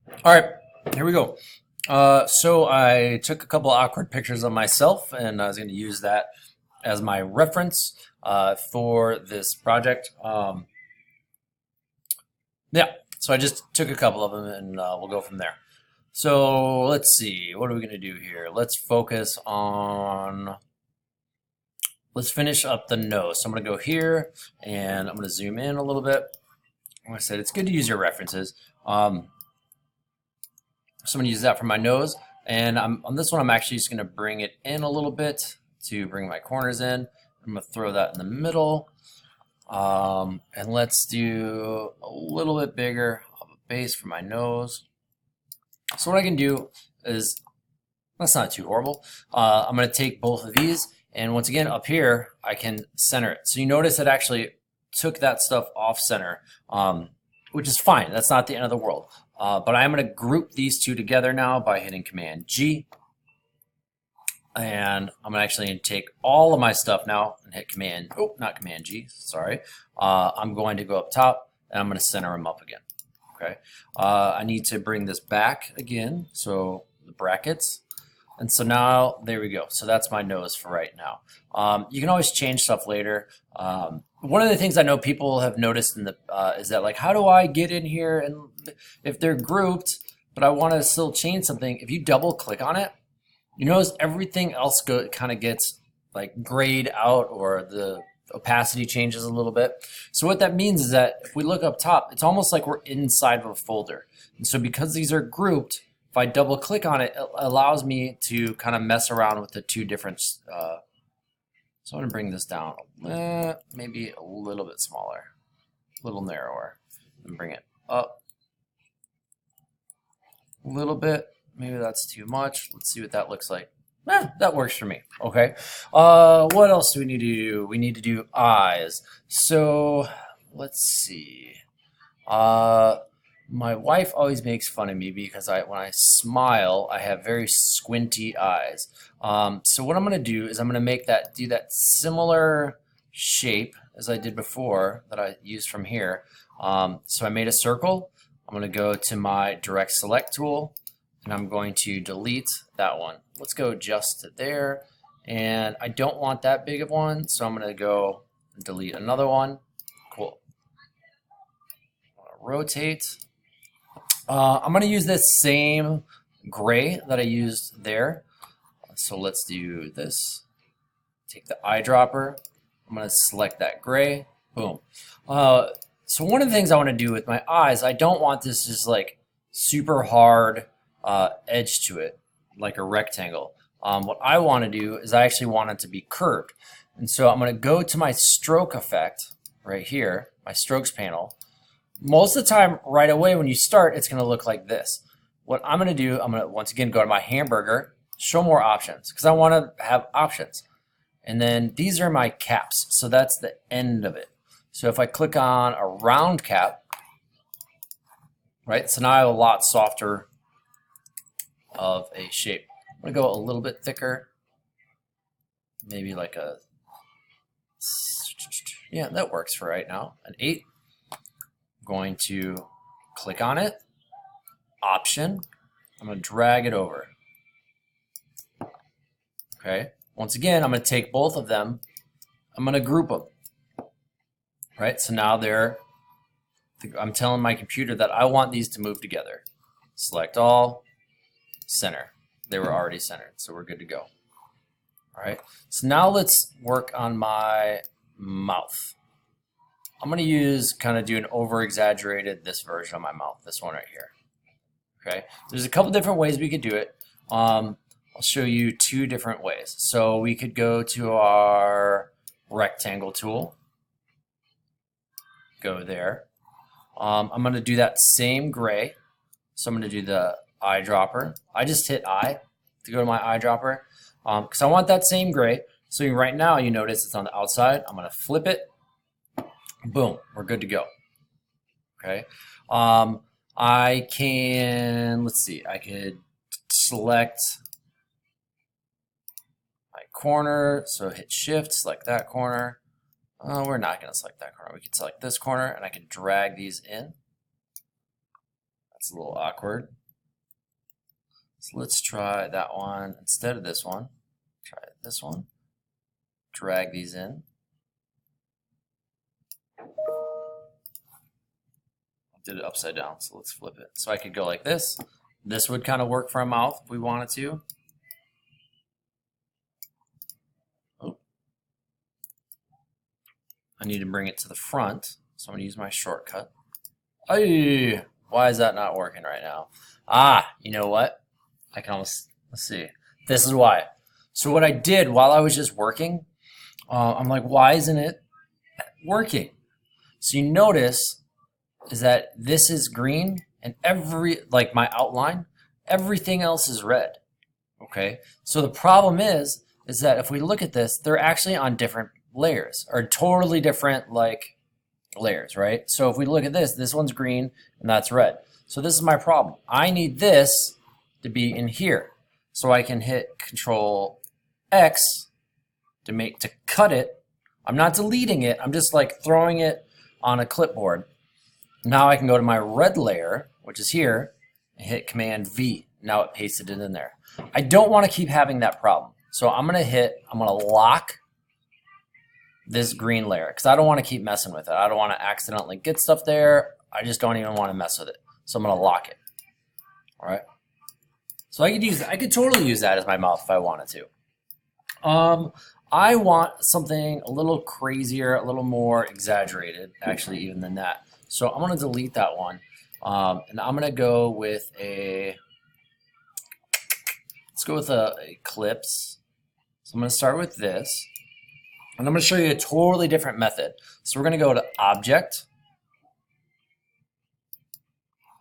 All right, here we go. So I took a couple awkward pictures of myself, and I was going to use that as my reference for this project. Yeah, so I just took a couple of them, and we'll go from there. So let's see, what are we going to do here? Let's focus on. Let's finish up the nose. So I'm going to go here, and I'm going to zoom in a little bit. Like I said, it's good to use your references. So I'm going to use that for my nose. And on this one, I'm actually just going to bring it in a little bit to bring my corners in. I'm going to throw that in the middle. And let's do a little bit bigger of a base for my nose. So what I can do is, that's not too horrible. I'm going to take both of these. And once again, up here, I can center it. So you notice it actually took that stuff off center, which is fine. That's not the end of the world. But I'm going to group these two together now by hitting Command G. And I'm actually going to take all of my stuff now and hit Command, oh, not Command G, sorry. I'm going to go up top and I'm going to center them up again. Okay. I need to bring this back again. So the brackets. And so now, there we go. So that's my nose for right now. You can always change stuff later. One of the things I know people have noticed in the is that, like, how do I get in here? And if they're grouped, but I want to still change something, if you double click on it, you notice everything else kind of gets like grayed out, or the opacity changes a little bit. So what that means is that if we look up top, it's almost like we're inside of a folder. And so because these are grouped, if I double click on it, it allows me to kind of mess around with the two different. So I'm going to bring this down maybe a little bit smaller, a little narrower, and bring it up a little bit. Maybe that's too much. Let's see what that looks like. That works for me. Okay. What else do we need to do? We need to do eyes. So let's see. My wife always makes fun of me because when I smile, I have very squinty eyes. So what I'm going to do is I'm going to do that similar shape as I did before that I used from here. So I made a circle. I'm going to go to my direct select tool, and I'm going to delete that one. Let's go just to there. And I don't want that big of one, so I'm going to go and delete another one. Cool. Rotate. I'm going to use this same gray that I used there. So let's do this. Take the eyedropper. I'm going to select that gray. Boom. So one of the things I want to do with my eyes, I don't want this just like super hard edge to it, like a rectangle. What I want to do is I actually want it to be curved. And so I'm going to go to my stroke effect right here, my strokes panel. Most of the time, right away when you start, it's going to look like this. What I'm going to do, I'm going to once again go to my hamburger, show more options, because I want to have options. And then these are my caps, so that's the end of it. So if I click on a round cap, right, so now I have a lot softer of a shape. I'm going to go a little bit thicker, maybe like a, yeah, that works for right now, an 8. Going to click on it, option, I'm going to drag it over. Okay, once again, I'm going to take both of them, I'm going to group them. Right, so now I'm telling my computer that I want these to move together. Select all, center. They were already centered, so we're good to go. All right, so now let's work on my mouth. I'm going to do an over-exaggerated this version of my mouth, this one right here. Okay, there's a couple different ways we could do it. I'll show you 2 different ways. So we could go to our rectangle tool, go there. I'm going to do that same gray. So I'm going to do the eyedropper. I just hit I to go to my eyedropper because I want that same gray. So right now you notice it's on the outside. I'm going to flip it. Boom, we're good to go. Okay. I can, let's see, I could select my corner. So hit shift, select that corner. We're not going to select that corner. We can select this corner and I can drag these in. That's a little awkward. So let's try that one instead of this one. Try this one. Drag these in. I did it upside down, so let's flip it. So I could go like this. This would kind of work for a mouth if we wanted to. Oh. I need to bring it to the front, so I'm going to use my shortcut. Ay, why is that not working right now? Ah, you know what? I can almost, let's see. This is why. So what I did while I was just working, I'm like, why isn't it working? So you notice is that this is green and like my outline, everything else is red. Okay. So the problem is that if we look at this, they're actually on different layers or totally different like layers, right? So if we look at this one's green and that's red. So this is my problem. I need this to be in here. So I can hit Control X to cut it. I'm not deleting it. I'm just like throwing it on a clipboard. Now I can go to my red layer, which is here, and hit Command V. Now it pasted it in there. I don't want to keep having that problem. So I'm going to lock this green layer because I don't want to keep messing with it. I don't want to accidentally get stuff there. I just don't even want to mess with it. So I'm going to lock it. All right. So I could totally use that as my mouth if I wanted to. I want something a little crazier, a little more exaggerated, actually, even than that. So I'm going to delete that one. And I'm going to go with let's go with a Eclipse. So I'm going to start with this. And I'm going to show you a totally different method. So we're going to go to Object.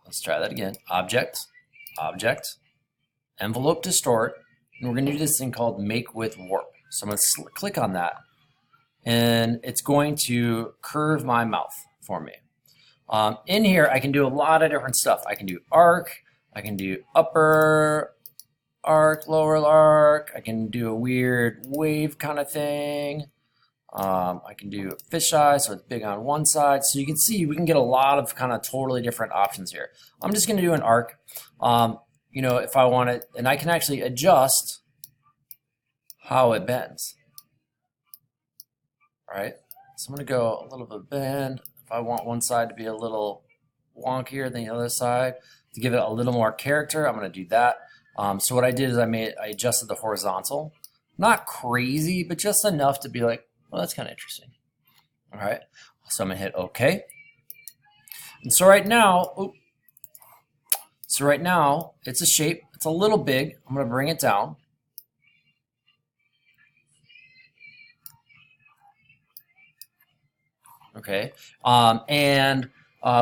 Let's try that again. Object, Object, Envelope Distort. And we're going to do this thing called Make with Warp. So I'm going to click on that. And it's going to curve my mouth for me. In here, I can do a lot of different stuff. I can do arc. I can do upper arc, lower arc. I can do a weird wave kind of thing. I can do a fisheye, so it's big on one side. So you can see we can get a lot of kind of totally different options here. I'm just going to do an arc. You know, if I want it, and I can actually adjust how it bends. All right, so I'm going to go a little bit bend. If I want one side to be a little wonkier than the other side, to give it a little more character, I'm going to do that. So what I did is I adjusted the horizontal. Not crazy, but just enough to be like, well, that's kind of interesting. All right, so I'm going to hit OK. And so right now, it's a shape. It's a little big. I'm going to bring it down. Okay,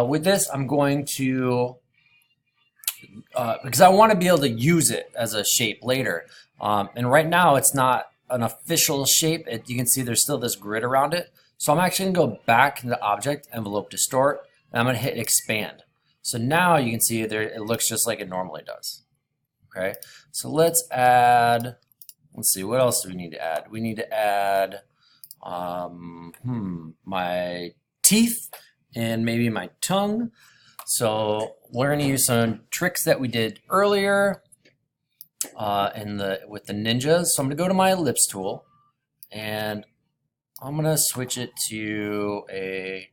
with this, I'm going to, because I want to be able to use it as a shape later. And right now, it's not an official shape. You can see there's still this grid around it. So I'm actually going to go back into Object, Envelope Distort, and I'm going to hit Expand. So now you can see there it looks just like it normally does. Okay, so let's see, what else do we need to add? We need to add my teeth and maybe my tongue. So we're going to use some tricks that we did earlier with the ninjas. So I'm going to go to my ellipse tool and I'm going to switch it to a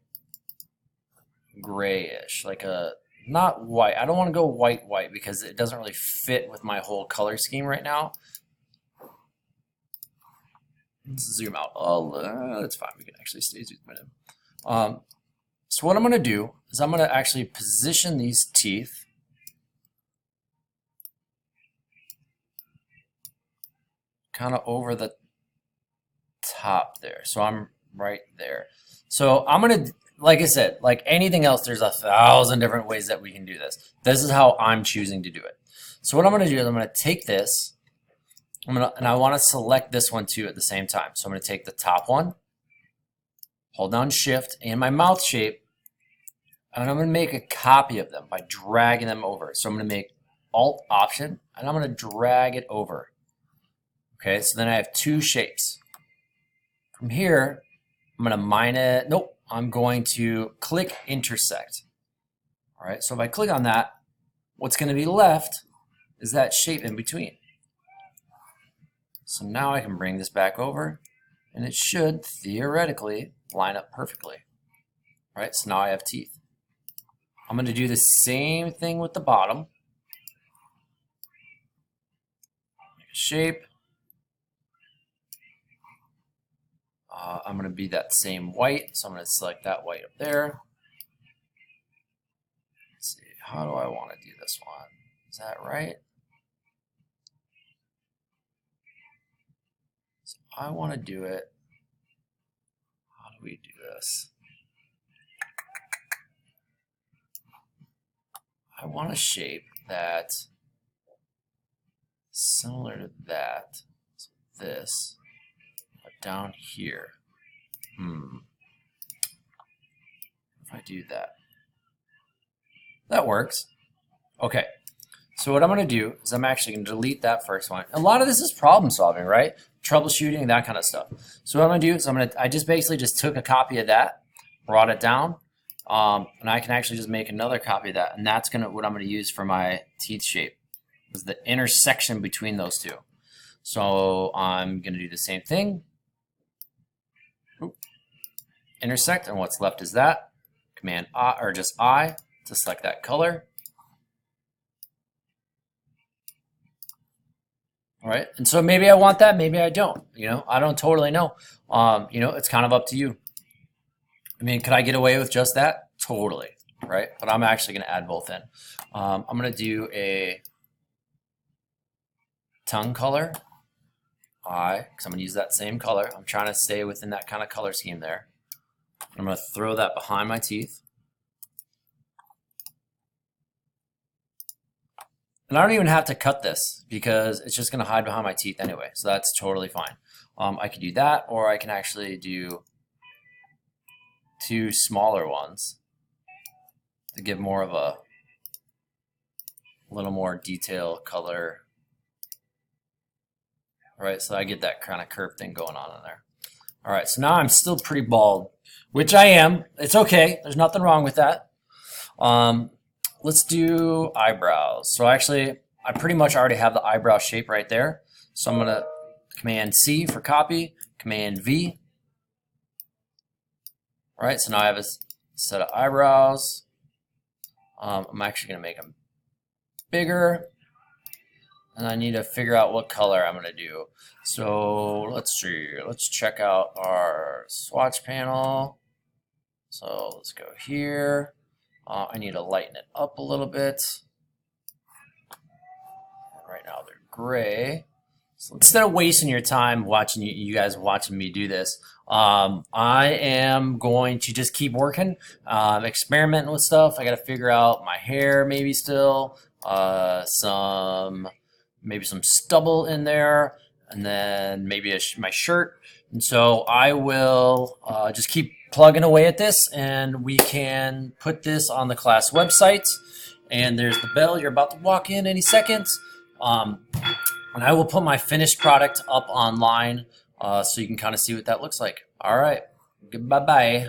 grayish, like a not white. I don't want to go white because it doesn't really fit with my whole color scheme right now. Let's zoom out. That's fine. We can actually stay zoomed in. So what I'm going to do is I'm going to actually position these teeth kind of over the top there. So I'm right there. So I'm going to, like I said, like anything else, there's 1,000 different ways that we can do this. This is how I'm choosing to do it. So what I'm going to do is I'm going to take this. And I want to select this one too at the same time. So I'm going to take the top one, hold down Shift and my mouth shape, and I'm going to make a copy of them by dragging them over. So I'm going to make Alt Option, and I'm going to drag it over. Okay, so then I have two shapes. From here, I'm going to I'm going to click Intersect. All right, so if I click on that, what's going to be left is that shape in between. So now I can bring this back over, and it should theoretically line up perfectly. Right? So now I have teeth. I'm going to do the same thing with the bottom. Make a shape. I'm going to be that same white, so I'm going to select that white up there. Let's see, how do I want to do this one? Is that right? So I want to do it. How do we do this? I want a shape that's similar to that. So this, but down here. If I do that. That works. Okay. So what I'm going to do is I'm actually going to delete that first one. A lot of this is problem solving, right? Troubleshooting, that kind of stuff. So what I'm going to do is I just basically just took a copy of that, brought it down, and I can actually just make another copy of that, and that's what I'm going to use for my teeth shape, is the intersection between those two. So I'm going to do the same thing. Oop. Intersect, and what's left is that. Command I, or just I, to select that color. All right, and so maybe I want that, maybe I don't. I don't totally know. It's kind of up to you. I mean, could I get away with just that? Totally, right? But I'm actually going to add both in. I'm going to do a tongue color, because I'm going to use that same color. I'm trying to stay within that kind of color scheme there. I'm going to throw that behind my teeth. And I don't even have to cut this because it's just going to hide behind my teeth anyway. So that's totally fine. I could do that, or I can actually do two smaller ones to give more of a little more detail color. All right, so I get that kind of curve thing going on in there. All right, so now I'm still pretty bald, which I am. It's okay. There's nothing wrong with that. Let's do eyebrows. So actually, I pretty much already have the eyebrow shape right there. So I'm going to Command C for copy, Command V. All right, so now I have a set of eyebrows. I'm actually going to make them bigger. And I need to figure out what color I'm going to do. So let's see. Let's check out our swatch panel. So let's go here. I need to lighten it up a little bit. Right now they're gray. So instead of wasting your time watching you guys watching me do this, I am going to just keep working, experimenting with stuff. I got to figure out my hair maybe still, maybe some stubble in there, and then maybe my shirt. And so I will just keep plugging away at this, and we can put this on the class website. And there's the bell. You're about to walk in any second. And I will put my finished product up online so you can kind of see what that looks like. All right. Goodbye-bye.